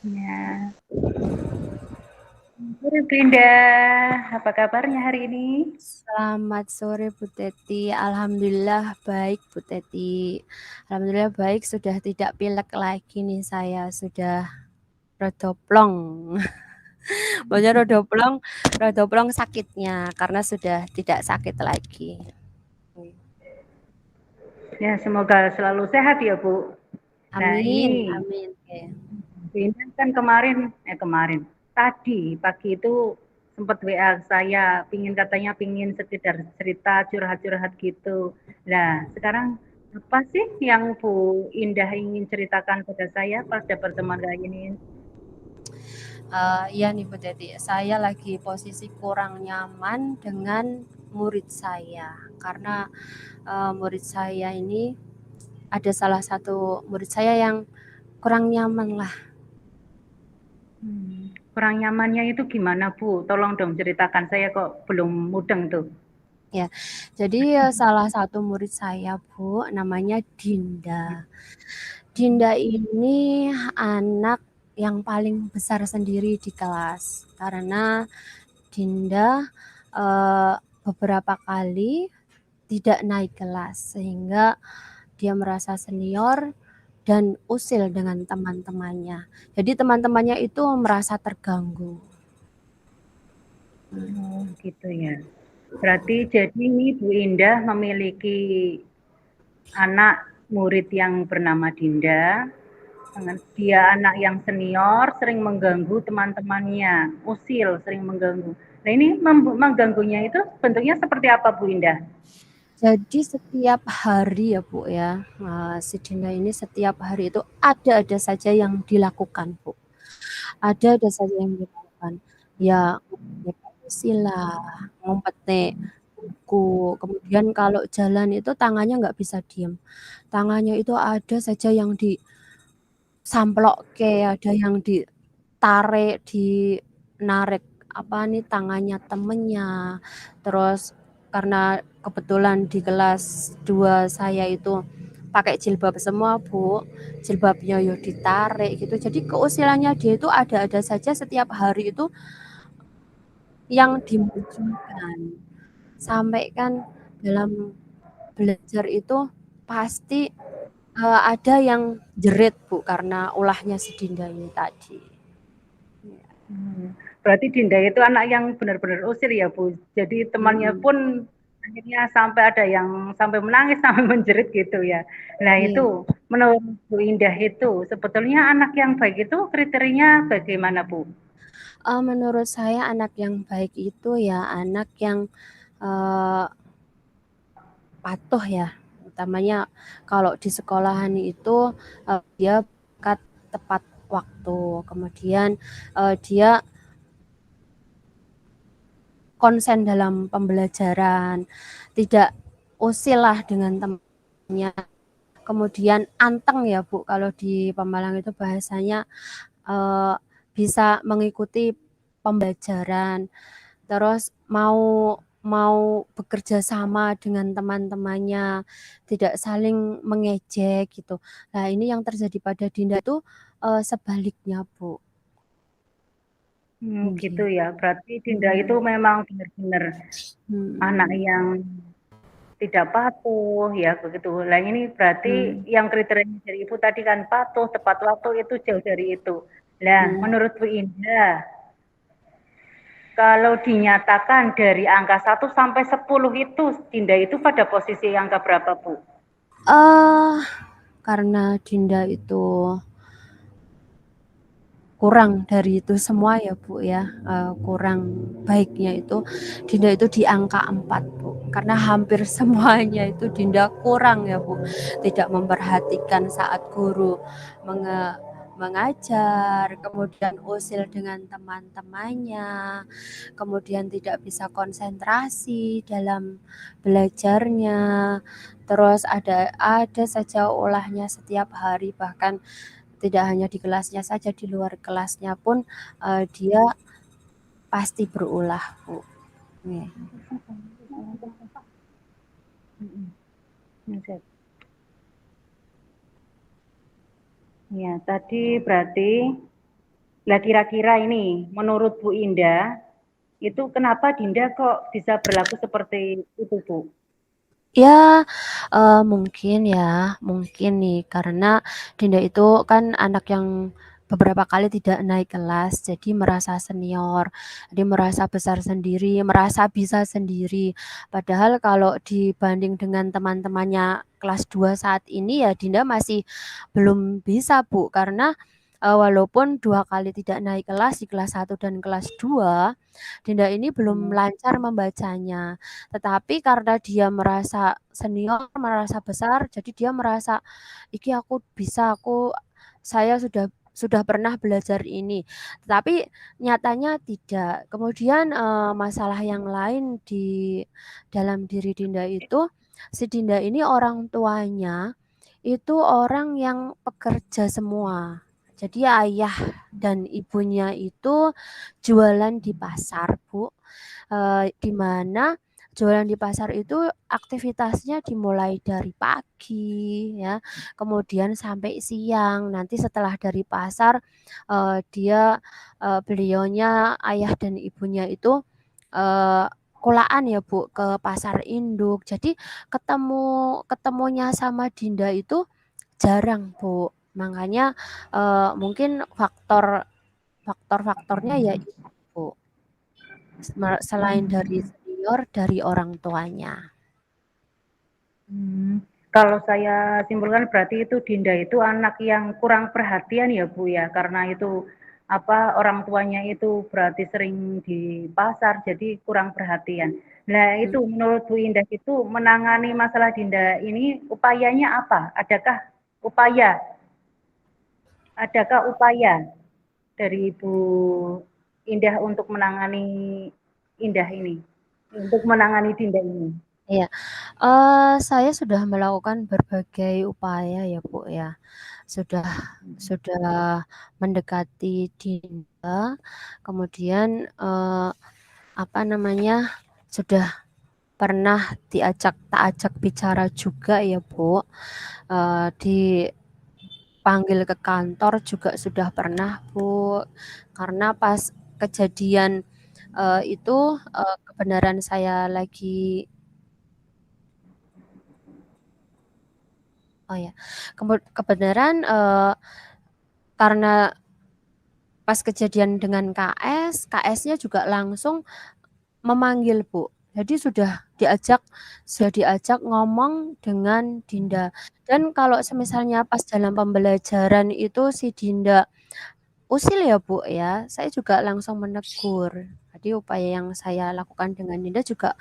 Ya. Sore Brinda, apa kabarnya hari ini? Selamat sore Bu Teti. Alhamdulillah baik Bu Teti. Alhamdulillah baik, sudah tidak pilek lagi nih saya, sudah rodoplong. Maksudnya rodoplong sakitnya karena sudah tidak sakit lagi. Ya, semoga selalu sehat ya Bu. Nah Amin, ini amin. Oke. Brinda kan tadi pagi itu sempat WA saya, pingin sekedar cerita curhat-curhat gitu. Nah sekarang apa sih yang Bu Indah ingin ceritakan pada saya pada pertemuan kali ini? Iya nih Bu Teti, saya lagi posisi kurang nyaman dengan murid saya karena murid saya ini ada salah satu murid saya yang kurang nyaman lah. Kurang nyamannya itu gimana Bu? Tolong dong ceritakan, saya kok belum mudeng tuh. Ya, jadi salah satu murid saya Bu, namanya Dinda. Dinda ini anak yang paling besar sendiri di kelas karena Dinda eh, beberapa kali tidak naik kelas sehingga dia merasa senior dan usil dengan teman-temannya. Jadi teman-temannya itu merasa terganggu. Oh, gitu ya. Berarti jadi ini Bu Indah memiliki anak murid yang bernama Dinda. Dia anak yang senior, sering mengganggu teman-temannya, usil, sering mengganggu. Nah ini mengganggunya itu bentuknya seperti apa Bu Indah? Jadi setiap hari ya Bu ya, si Dinda ini setiap hari itu ada saja yang dilakukan Bu. Ada saja yang dilakukan. Ya ngumpetnya pancasila, ngumpetnya buku, kemudian kalau jalan itu tangannya nggak bisa diem. Tangannya itu ada saja yang disamplokke, ada yang ditarik, dinarik apa nih tangannya temennya. Terus karena kebetulan di kelas 2 saya itu pakai jilbab semua Bu, jilbabnya yo ditarik gitu, jadi keusilannya dia itu ada-ada saja setiap hari itu yang dimunculkan. Sampai kan dalam belajar itu pasti ada yang jerit Bu karena ulahnya si Dinda ini tadi. Berarti Dinda itu anak yang benar-benar usir ya Bu. Jadi temannya Hmm, pun akhirnya sampai ada yang sampai menangis sampai menjerit gitu ya. Nah iya. itu menurut Bu Indah itu sebetulnya anak yang baik itu kriterianya bagaimana Bu? Menurut saya anak yang baik itu ya anak yang uh, patuh ya. Utamanya kalau di sekolahan itu dia berangkat tepat waktu. Kemudian dia konsen dalam pembelajaran, tidak usil lah dengan temannya. Kemudian anteng ya Bu, kalau di Pemalang itu bahasanya eh, bisa mengikuti pembelajaran, terus mau mau bekerja sama dengan teman-temannya, tidak saling mengejek gitu. Nah ini yang terjadi pada Dinda itu sebaliknya Bu. Gitu Gitu. ya. Berarti Dinda itu Hmm. memang benar-benar anak Hmm. yang tidak patuh ya begitu. Nah ini berarti Hmm. yang kriteria dari Ibu tadi kan patuh, tepat waktu itu jauh dari itu. Nah Hmm. menurut Bu Indah, kalau dinyatakan dari angka 1 sampai 10 itu Dinda itu pada posisi angka berapa Bu? eh karena Dinda itu kurang dari itu semua ya Bu ya, kurang baiknya itu Dinda itu di angka 4 Bu, karena hampir semuanya itu Dinda kurang ya Bu, tidak memperhatikan saat guru mengajar, kemudian usil dengan teman-temannya, kemudian tidak bisa konsentrasi dalam belajarnya, terus ada saja ulahnya setiap hari, bahkan tidak hanya di kelasnya saja, di luar kelasnya pun dia pasti berulah, Bu. Nih. Ya, tadi berarti Lah kira-kira ini menurut Bu Indah, itu kenapa Dinda kok bisa berlaku seperti itu, Bu? Ya, mungkin nih karena Dinda itu kan anak yang beberapa kali tidak naik kelas, jadi merasa senior, jadi merasa besar sendiri, merasa bisa sendiri. Padahal kalau dibanding dengan teman-temannya kelas 2 saat ini ya Dinda masih belum bisa, Bu, karena, walaupun 2 kali tidak naik kelas di kelas 1 dan kelas 2, Dinda ini belum lancar membacanya. Tetapi karena dia merasa senior, merasa besar, jadi dia merasa, "Iki aku bisa, saya sudah pernah belajar ini." Tetapi nyatanya tidak. Kemudian, masalah yang lain di dalam diri Dinda itu, si Dinda ini orang tuanya itu orang yang pekerja semua. Jadi ayah dan ibunya itu jualan di pasar, Bu. Di mana jualan di pasar itu aktivitasnya dimulai dari pagi ya, kemudian sampai siang. Nanti setelah dari pasar, beliaunya ayah dan ibunya itu, kulaan ya Bu, ke pasar induk. Jadi ketemunya sama Dinda itu jarang Bu. Makanya, mungkin faktor-faktornya ya itu Bu. Selain dari senior, dari orang tuanya. Kalau saya simpulkan berarti itu Dinda itu anak yang kurang perhatian ya Bu ya, karena itu orang tuanya itu berarti sering di pasar jadi kurang perhatian. Nah itu menurut Bu Indah itu menangani masalah Dinda ini upayanya apa? Upaya adakah upaya dari Ibu Indah untuk menangani Dinda ini? Iya, saya sudah melakukan berbagai upaya ya, Bu, ya. Sudah mendekati Dinda, kemudian, apa namanya, sudah pernah tak ajak bicara juga ya, Bu, dipanggil ke kantor juga sudah pernah, Bu. Karena pas kejadian, itu, kebenaran saya lagi oh ya, kebenaran, karena pas kejadian dengan KS-nya juga langsung memanggil, Bu. Jadi sudah diajak ngomong dengan Dinda. Dan kalau semisalnya pas dalam pembelajaran itu si Dinda usil ya, Bu, ya, saya juga langsung menegur. Jadi upaya yang saya lakukan dengan Dinda juga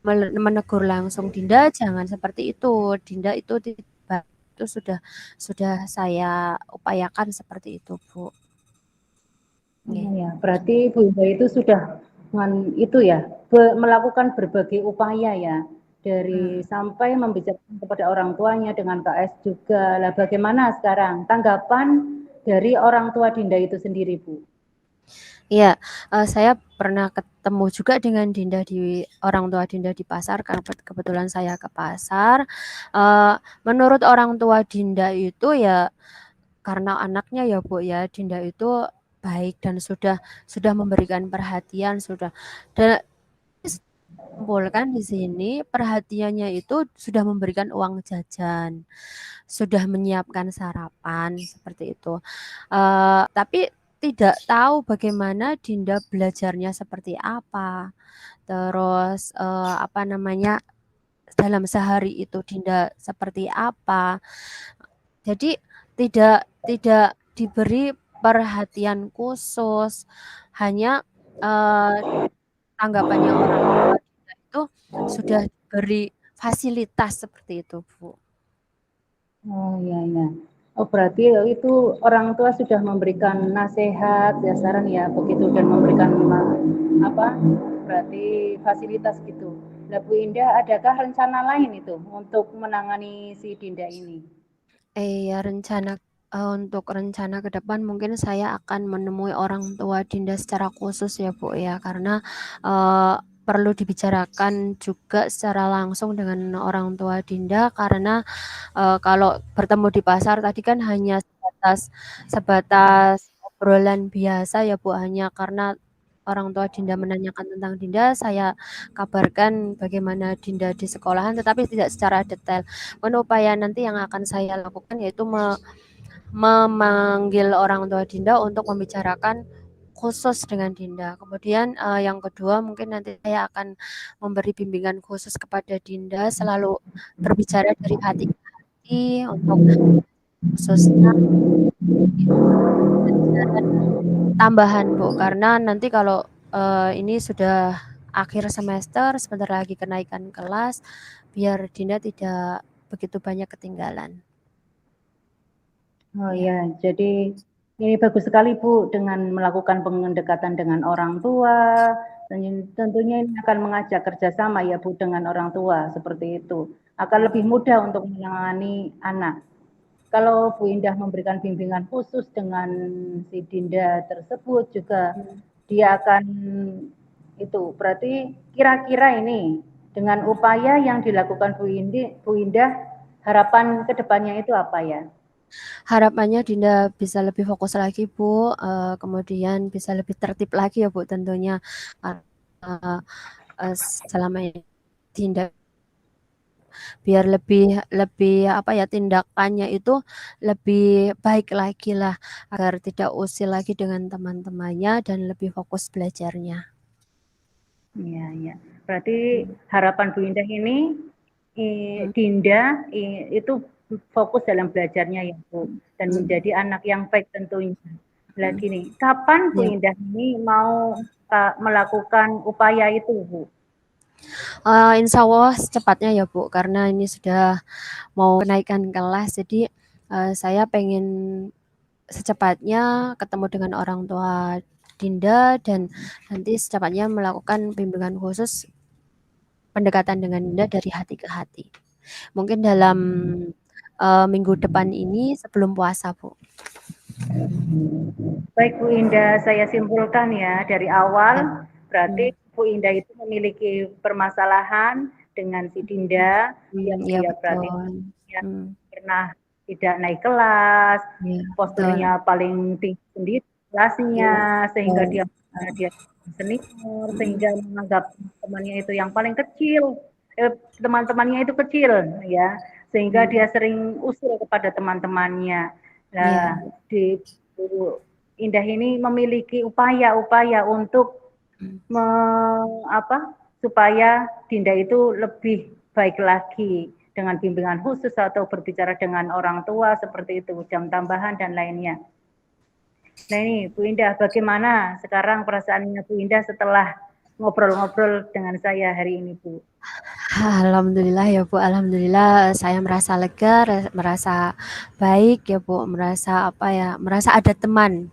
menegur langsung, "Dinda jangan seperti itu, Dinda itu itu sudah saya upayakan seperti itu, Bu." Nggih. Ya, berarti Bu Indah itu sudah melakukan berbagai upaya ya, dari sampai membicarakan kepada orang tuanya dengan KS juga. Lah bagaimana sekarang tanggapan dari orang tua Dinda itu sendiri, Bu? Iya, saya pernah ketemu juga dengan orang tua Dinda di pasar, karena kebetulan saya ke pasar. Menurut orang tua Dinda itu ya, karena anaknya ya, Bu, ya, Dinda itu baik dan sudah memberikan perhatian, dan simpulkan di sini perhatiannya itu sudah memberikan uang jajan, sudah menyiapkan sarapan, seperti itu. Tapi tidak tahu bagaimana Dinda belajarnya seperti apa, terus, apa namanya, dalam sehari itu Dinda seperti apa. Jadi tidak diberi perhatian khusus, hanya, tanggapannya orang tua Dinda itu sudah diberi fasilitas seperti itu, Bu. Oh, iya iya. Oh, berarti itu orang tua sudah memberikan nasihat, ya saran ya begitu dan memberikan berarti fasilitas gitu. Lah Bu Indah, adakah rencana lain itu untuk menangani si Dinda ini? Ya untuk rencana ke depan mungkin saya akan menemui orang tua Dinda secara khusus ya, Bu, ya. Karena, perlu dibicarakan juga secara langsung dengan orang tua Dinda karena, kalau bertemu di pasar tadi kan hanya sebatas sebatas obrolan biasa ya Bu, hanya karena orang tua Dinda menanyakan tentang Dinda, saya kabarkan bagaimana Dinda di sekolahan, tetapi tidak secara detail. Mungkin upaya nanti yang akan saya lakukan yaitu memanggil orang tua Dinda untuk membicarakan khusus dengan Dinda. Kemudian yang kedua mungkin nanti saya akan memberi bimbingan khusus kepada Dinda, selalu berbicara dari hati ke hati untuk khususnya pelajaran tambahan Bu, karena nanti kalau ini sudah akhir semester, sebentar lagi kenaikan kelas, biar Dinda tidak begitu banyak ketinggalan. Oh Ya. ya, jadi ini bagus sekali Bu dengan melakukan pendekatan dengan orang tua. Dan tentunya ini akan mengajak kerjasama ya Bu dengan orang tua seperti itu. Akan lebih mudah untuk menangani anak. Kalau Bu Indah memberikan bimbingan khusus dengan si Dinda tersebut juga dia akan itu berarti kira-kira ini dengan upaya yang dilakukan Bu Indah harapan kedepannya itu apa ya? Harapannya Dinda bisa lebih fokus lagi Bu, kemudian bisa lebih tertib lagi ya Bu tentunya. Uh, selama ini Dinda biar lebih lebih apa ya tindakannya itu lebih baik lagi lah agar tidak usil lagi dengan teman-temannya dan lebih fokus belajarnya. Iya, iya. Berarti harapan Bu Indah ini Dinda itu fokus dalam belajarnya ya Bu dan menjadi anak yang baik tentunya. Nah gini, kapan Bu Ya. Indah ini mau melakukan upaya itu Bu? Insya Allah secepatnya ya Bu, karena ini sudah mau kenaikan kelas, jadi saya pengen secepatnya ketemu dengan orang tua Dinda dan nanti secepatnya melakukan bimbingan khusus pendekatan dengan Dinda dari hati ke hati. Mungkin dalam minggu depan ini sebelum puasa, Bu. Baik Bu Indah, saya simpulkan ya dari awal berarti Bu Indah itu memiliki permasalahan dengan si Dinda yang Iya dia berarti betul. pernah tidak naik kelas, Iya betul. posturnya paling tinggi sendiri kelasnya, Iya sehingga betul. dia senior, sehingga menganggap temannya itu yang paling kecil, teman-temannya itu kecil, ya, sehingga dia sering usil kepada teman-temannya. Nah, Iya. di Bu Indah ini memiliki upaya-upaya untuk supaya Dinda itu lebih baik lagi dengan bimbingan khusus atau berbicara dengan orang tua seperti itu, jam tambahan dan lainnya. Nah ini Bu Indah, bagaimana sekarang perasaannya Bu Indah setelah ngobrol-ngobrol dengan saya hari ini Bu? Alhamdulillah ya Bu, alhamdulillah saya merasa lega, merasa baik ya Bu, merasa apa ya, merasa ada teman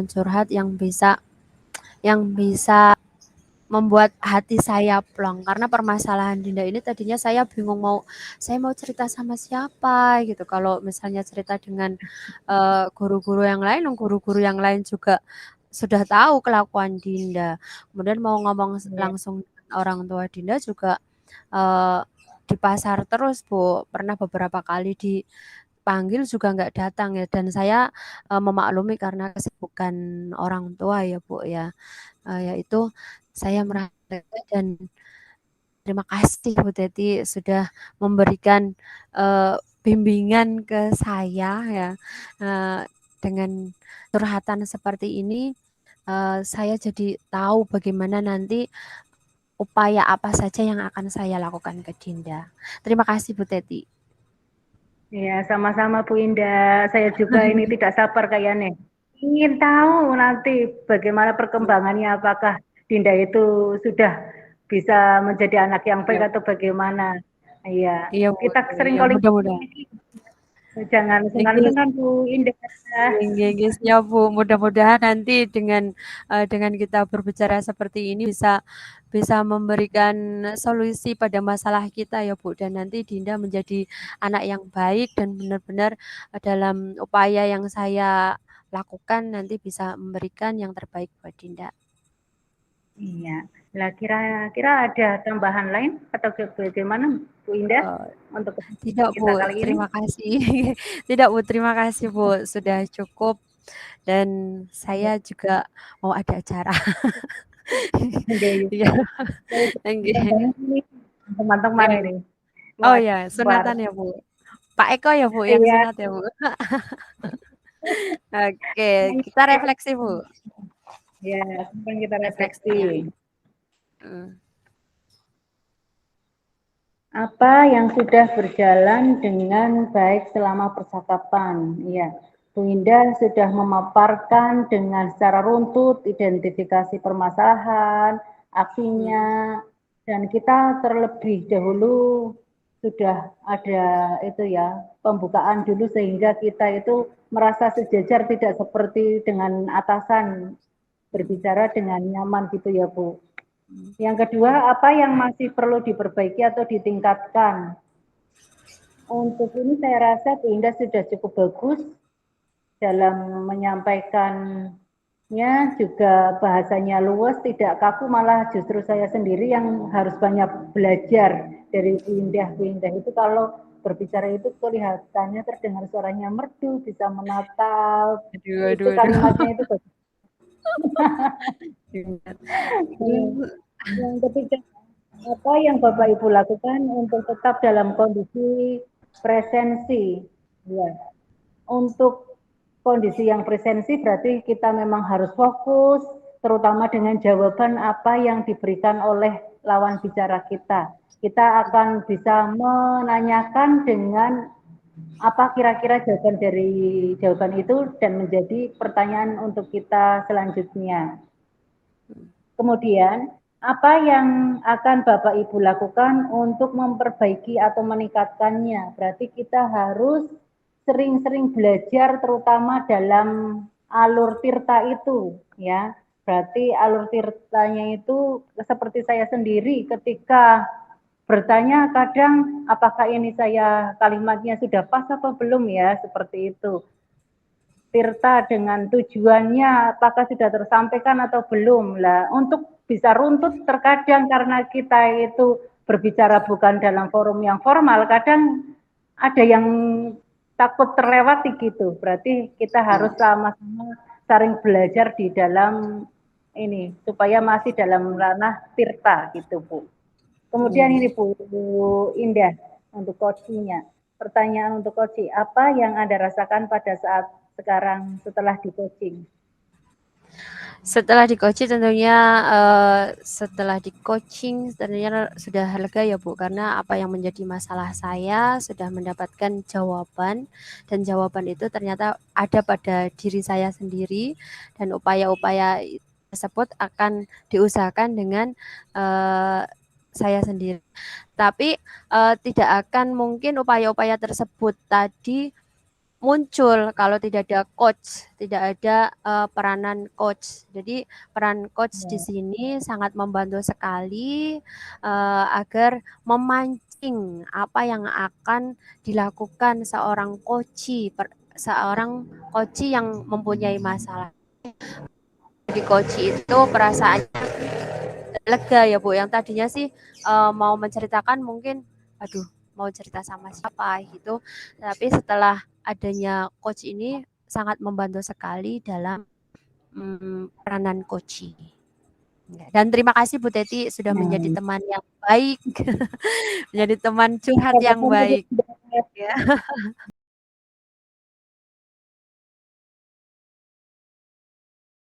curhat yang bisa membuat hati saya plong karena permasalahan Dinda ini tadinya saya bingung saya mau cerita sama siapa gitu. Kalau misalnya cerita dengan guru-guru yang lain juga sudah tahu kelakuan Dinda. Kemudian mau ngomong Ya, langsung dengan orang tua Dinda juga di pasar terus Bu. Pernah beberapa kali dipanggil juga nggak datang ya, dan saya memaklumi karena kesibukan orang tua ya Bu ya. Yaitu saya merasa dan terima kasih Bu Teti sudah memberikan bimbingan ke saya ya, dengan curhatan seperti ini. Saya jadi tahu bagaimana nanti upaya apa saja yang akan saya lakukan ke Dinda. Terima kasih Bu Teti. ya sama-sama Bu Indah. Saya juga ini tidak sabar kayaknya. Ingin tahu nanti bagaimana perkembangannya, apakah Dinda itu sudah bisa menjadi anak yang baik Iya, atau bagaimana. Iya, iya Bu, kita sering iya calling mudah-mudahan. lagi. Jangan sungkan-sungkan Bu Indah. Nggih, siap Bu. Mudah-mudahan nanti dengan kita berbicara seperti ini bisa bisa memberikan solusi pada masalah kita ya Bu, dan nanti Dinda menjadi anak yang baik dan benar-benar dalam upaya yang saya lakukan nanti bisa memberikan yang terbaik buat Dinda. Iya. Lah kira-kira ada tambahan lain atau bagaimana Bu Indah Eh, untuk Tidak kita Bu, kali ini? terima kasih. Tidak Bu, terima kasih Bu, sudah cukup Dan saya juga mau ada acara. Nggih. Iya, Saya nggih. senang banget ini teman-teman Iya. ini. Oh Wah, ya, luar. sunatan ya, Bu? Pak Eko ya, Bu, yang Iya, sunat ya, Bu? Oke, senang kita kita refleksi, Bu. ya, senang kita refleksi. Refleksinya. Hmm. Apa yang sudah berjalan dengan baik selama percakapan? Iya, Bu Indah sudah memaparkan dengan secara runtut identifikasi permasalahan, aksinya, dan kita terlebih dahulu sudah ada itu ya, pembukaan dulu sehingga kita itu merasa sejajar tidak seperti dengan atasan berbicara dengan nyaman gitu ya Bu. Yang kedua, apa yang masih perlu diperbaiki atau ditingkatkan? Untuk ini saya rasa Bu Indah sudah cukup bagus dalam menyampaikannya, juga bahasanya luas, tidak kaku, malah justru saya sendiri yang harus banyak belajar dari Bu Indah. Bu Indah itu kalau berbicara itu kelihatannya terdengar suaranya merdu, bisa menatap, Aduh, itu aduh, aduh. kalimatnya itu bagus. Aduh. Yang ketiga, apa yang Bapak Ibu lakukan untuk tetap dalam kondisi presensi? Ya, untuk kondisi yang presensi berarti kita memang harus fokus, terutama dengan jawaban apa yang diberikan oleh lawan bicara kita. Kita akan bisa menanyakan dengan apa kira-kira jawaban dari jawaban itu dan menjadi pertanyaan untuk kita selanjutnya. Kemudian, apa yang akan Bapak Ibu lakukan untuk memperbaiki atau meningkatkannya? Berarti kita harus sering-sering belajar terutama dalam alur tirta itu ya. Berarti alur tirtanya itu seperti saya sendiri ketika bertanya kadang apakah ini saya kalimatnya sudah pas atau belum ya, seperti itu. Tirta dengan tujuannya apakah sudah tersampaikan atau belum lah. Untuk bisa runtut terkadang karena kita itu berbicara bukan dalam forum yang formal, kadang ada yang takut terlewati gitu. Berarti kita harus sama-sama saling belajar di dalam ini supaya masih dalam ranah tirta gitu Bu. Kemudian ini Bu Indah untuk coaching-nya. Pertanyaan untuk coaching, apa yang Anda rasakan pada saat sekarang setelah di coaching? Setelah di-coaching tentunya sudah lega ya Bu, karena apa yang menjadi masalah saya sudah mendapatkan jawaban, dan jawaban itu ternyata ada pada diri saya sendiri, dan upaya-upaya tersebut akan diusahakan dengan saya sendiri. Tapi tidak akan mungkin upaya-upaya tersebut tadi muncul kalau tidak ada coach, tidak ada peranan coach. Jadi peran coach di sini sangat membantu sekali agar memancing apa yang akan dilakukan seorang seorang coach yang mempunyai masalah. Jadi coach itu perasaannya lega ya Bu, yang tadinya sih mau menceritakan mungkin aduh mau cerita sama siapa gitu, tapi setelah adanya coach ini sangat membantu sekali dalam peranan coach. Dan terima kasih Bu Teti sudah menjadi teman yang baik, menjadi teman curhat yang baik. Ya.